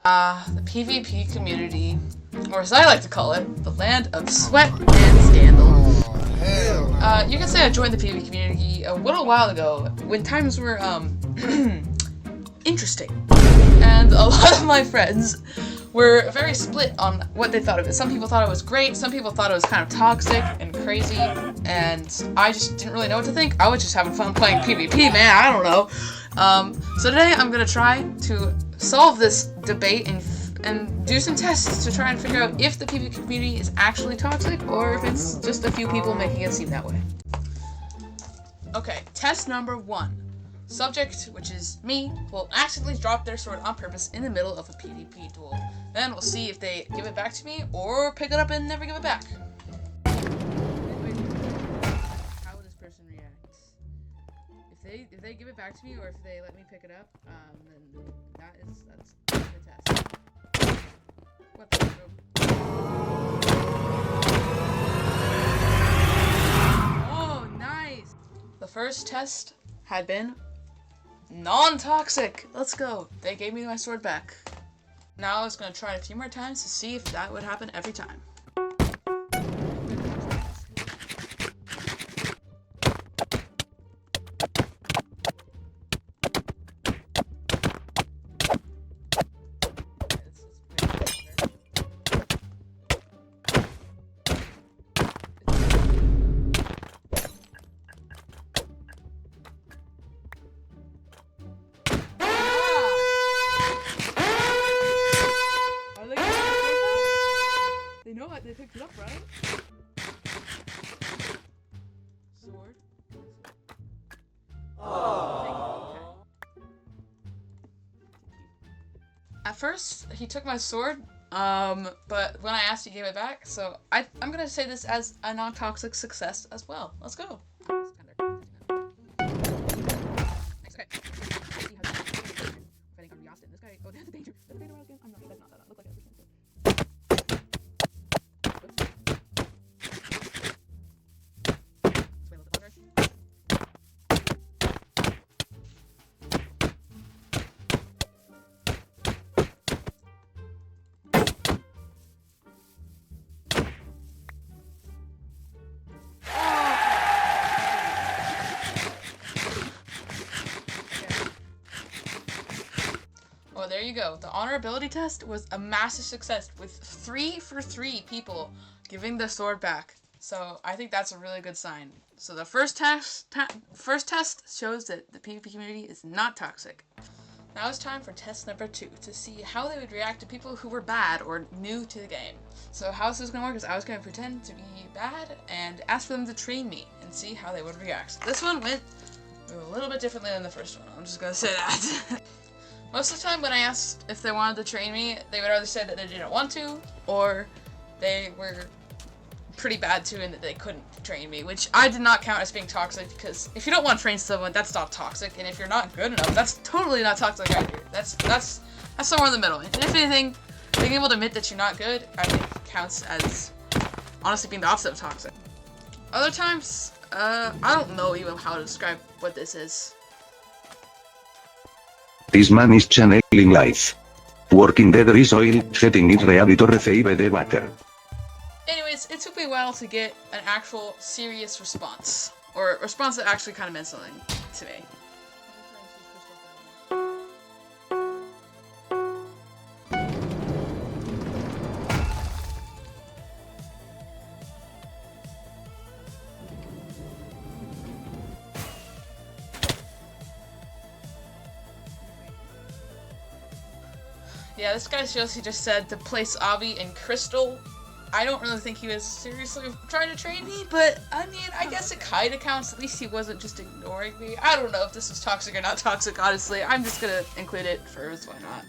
The PvP community, or as I like to call it, the land of sweat and scandal. You can say I joined the PvP community a little while ago, when times were, interesting. And a lot of my friends were very split on what they thought of it. Some people thought it was great, some people thought it was kind of toxic and crazy, and I just didn't really know what to think. I was just having fun playing PvP, man, I don't know. So today I'm gonna try to solve this debate and do some tests to try and figure out if the PvP community is actually toxic or if it's just a few people making it seem that way. Okay, test number 1. Subject, which is me, will accidentally drop their sword on purpose in the middle of a PvP duel. Then we'll see if they give it back to me or pick it up and never give it back. How will this person react? If they give it back to me or if they let me pick it up, then that's the test. What the Oh, nice! The first test had been non-toxic. Let's go. They gave me my sword back. Now I was gonna try it a few more times to see if that would happen every time. They know what they picked it up, right? Sword. Oh. Okay. At first, he took my sword, but when I asked, he gave it back. So I'm gonna say this as a non-toxic success as well. Let's go. Okay. This guy. Oh, that's a danger. That's a danger. I'm not. That's not that. That looks like a sword. Well, there you go. The honorability test was a massive success with 3 for 3 people giving the sword back. So I think that's a really good sign. So the first test shows that the PvP community is not toxic. Now it's time for test number 2 to see how they would react to people who were bad or new to the game. So how this is going to work is I was going to pretend to be bad and ask for them to train me and see how they would react. This one went a little bit differently than the first one. I'm just going to say that. Most of the time when I asked if they wanted to train me, they would either say that they didn't want to, or they were pretty bad too and that they couldn't train me, which I did not count as being toxic, because if you don't want to train someone, that's not toxic, and if you're not good enough, that's totally not toxic either. That's somewhere in the middle. And if anything, being able to admit that you're not good, I think counts as honestly being the opposite of toxic. Other times, I don't know even how to describe what this is. This man is channeling life. Working there is oil, setting it ready to receive the water. Anyways, it took me a while to get an actual serious response. Or a response that actually kind of meant something to me. Yeah, this guy seriously just said to place Avi in Crystal. I don't really think he was seriously trying to train me, but I mean, I guess it kinda counts. At least he wasn't just ignoring me. I don't know if this was toxic or not toxic, honestly. I'm just gonna include it first, why not?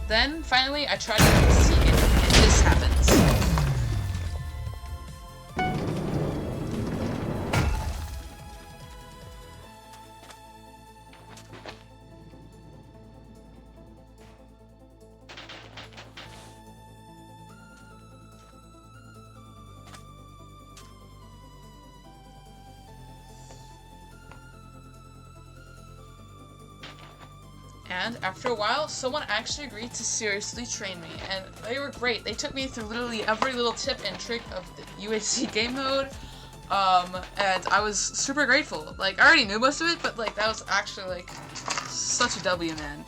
Then, finally, I tried to see if this happens. And after a while, someone actually agreed to seriously train me, and they were great. They took me through literally every little tip and trick of the UHC game mode, and I was super grateful. Like, I already knew most of it, but like, that was actually like such a W, man.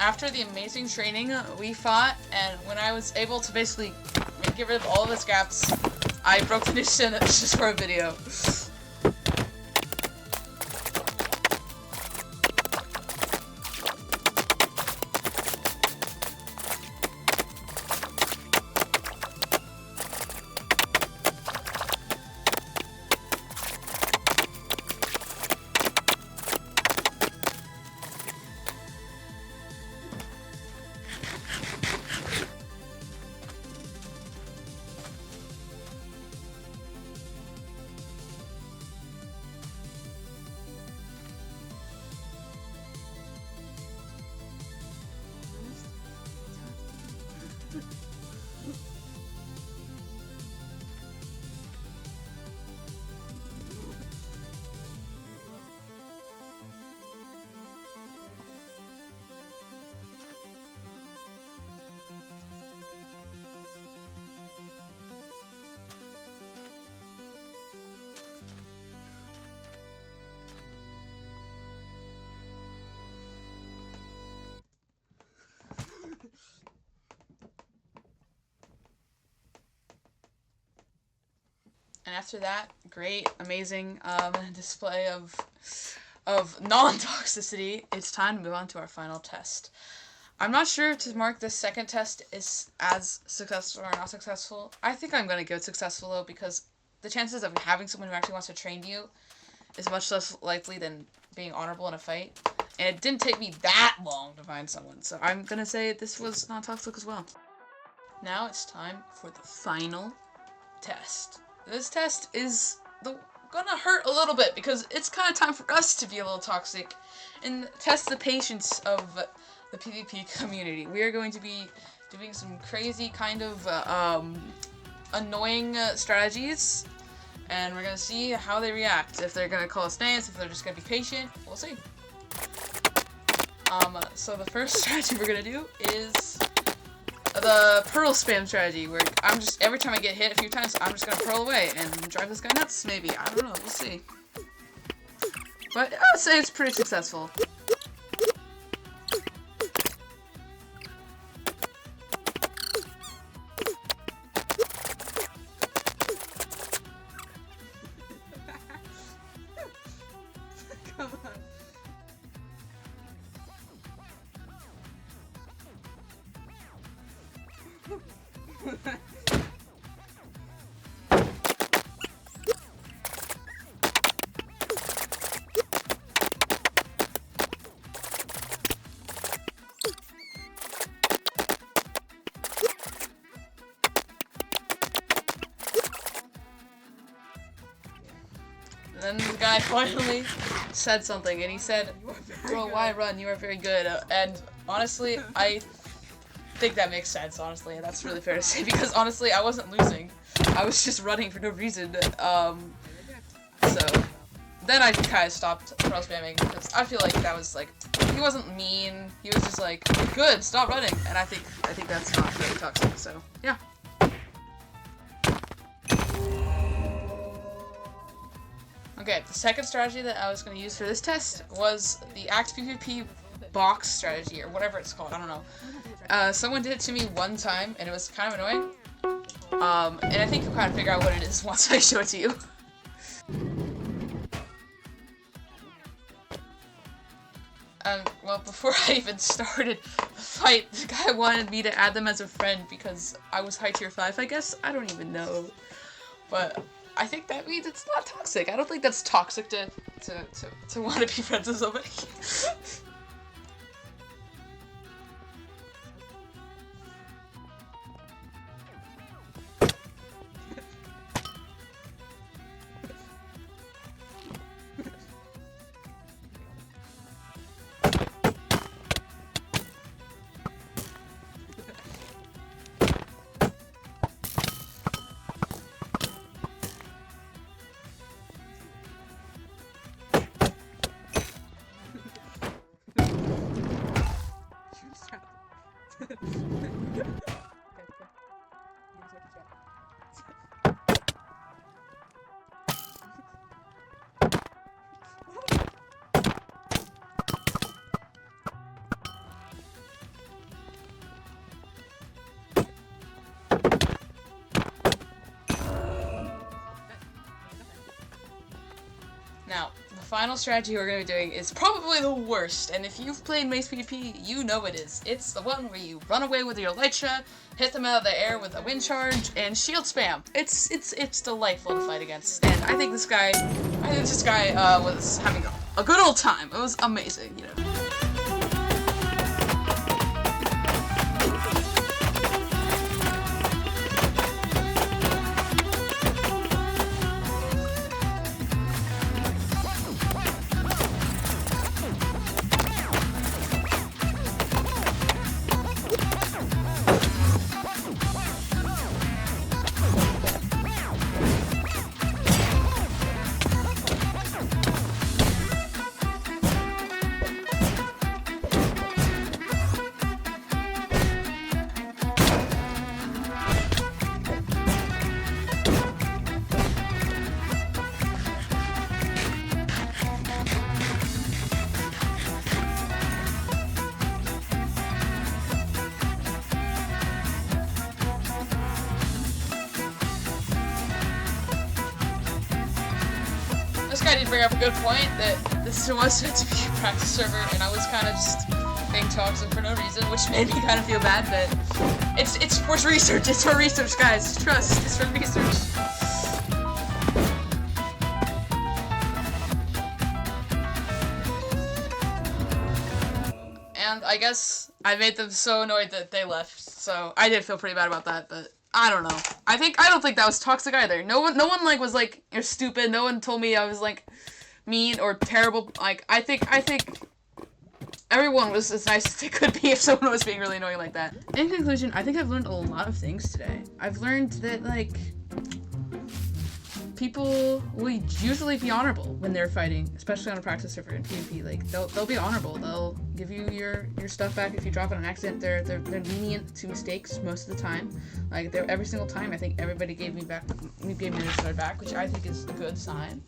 After the amazing training we fought, and when I was able to basically get rid of all of his gaps, I broke the mission just for a video. And after that, great, amazing display of non-toxicity, it's time to move on to our final test. I'm not sure to mark this second test is as successful or not successful. I think I'm going to go successful though, because the chances of having someone who actually wants to train you is much less likely than being honorable in a fight. And it didn't take me that long to find someone, so I'm going to say this was non-toxic as well. Now it's time for the final test. This test is gonna hurt a little bit because it's kind of time for us to be a little toxic and test the patience of the PvP community. We are going to be doing some crazy kind of annoying strategies, and we're gonna see how they react. If they're gonna call us names, if they're just gonna be patient, we'll see. So the first strategy we're gonna do is the pearl spam strategy, where I'm just, every time I get hit a few times, I'm just gonna pearl away and drive this guy nuts, maybe. I don't know, we'll see. But I would say it's pretty successful. Come on. And then the guy finally said something, and he said, "Bro, why run? You are very good." And honestly, I think that makes sense, honestly. That's really fair to say, because honestly, I wasn't losing. I was just running for no reason. So then I kind of stopped troll spamming because I feel like that was like he wasn't mean. He was just like, good, stop running, and I think that's not really toxic. So yeah. Okay, the second strategy that I was going to use for this test was the Act PvP box strategy, or whatever it's called, I don't know. Someone did it to me one time, and it was kind of annoying. And I think you'll kind of figure out what it is once I show it to you. Well, before I even started the fight, the guy wanted me to add them as a friend because I was high tier 5, I guess? I don't even know. But I think that means it's not toxic. I don't think that's toxic to want to be friends with somebody. Now, the final strategy we're going to be doing is probably the worst, and if you've played Mace PvP, you know it is. It's the one where you run away with your Elytra, hit them out of the air with a wind charge, and shield spam. It's delightful to fight against, and I think this guy was having a good old time. It was amazing, you know. This guy did bring up a good point that this was meant to be a practice server, and I was kind of just being toxic for no reason, which made me kind of feel bad, but it's for research. It's for research, guys. Trust, it's for research. And I guess I made them so annoyed that they left, so I did feel pretty bad about that, but I don't know. I don't think that was toxic either. No one like was like, you're stupid. No one told me I was like mean or terrible. Like I think everyone was as nice as they could be if someone was being really annoying like that. In conclusion, I think I've learned a lot of things today. I've learned that like people will usually be honorable when they're fighting, especially on a practice server in PvP. Like they'll be honorable. They'll give you your stuff back if you drop it on accident. They're lenient to mistakes most of the time. Like every single time, I think everybody gave me their sword back, which I think is a good sign.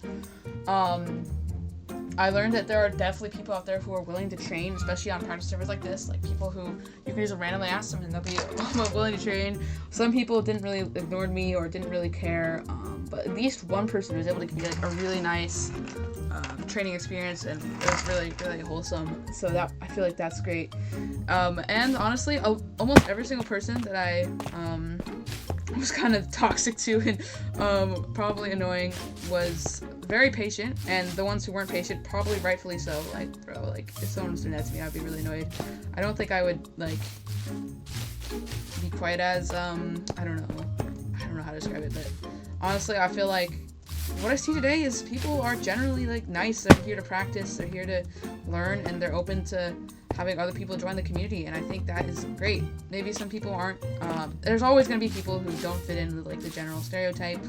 I learned that there are definitely people out there who are willing to train, especially on practice servers like this, like people who you can just randomly ask them and they'll be willing to train. Some people didn't really ignore me or didn't really care, but at least one person was able to give me like a really nice training experience, and it was really, really wholesome. So that I feel like that's great. And honestly, almost every single person that I was kind of toxic to and probably annoying was very patient, and the ones who weren't patient, probably rightfully so. Like, bro, like, if someone was doing that to me, I'd be really annoyed. I don't think I would, like, be quite as, I don't know how to describe it, but honestly, I feel like what I see today is people are generally, like, nice. They're here to practice, they're here to learn, and they're open to having other people join the community, and I think that is great. Maybe some people aren't, there's always going to be people who don't fit in with, like, the general stereotype,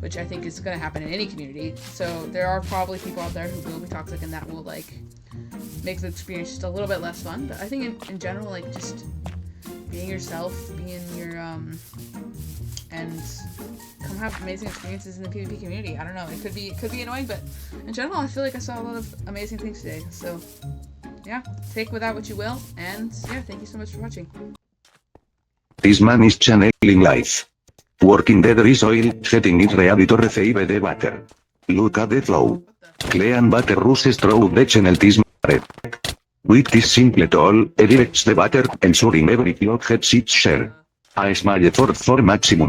which I think is going to happen in any community. So there are probably people out there who will be toxic, and that will like make the experience just a little bit less fun. But I think in general, like just being yourself, being your and come have amazing experiences in the PvP community. I don't know, it could be annoying, but in general, I feel like I saw a lot of amazing things today. So yeah, take with that what you will, and yeah, thank you so much for watching. This man is channeling life. Working there is oil, setting it ready to receive the water. Look at the flow. Clean water rushes through the channel this man. With this simple tool, it directs the water, ensuring every block gets its share. A small effort for maximum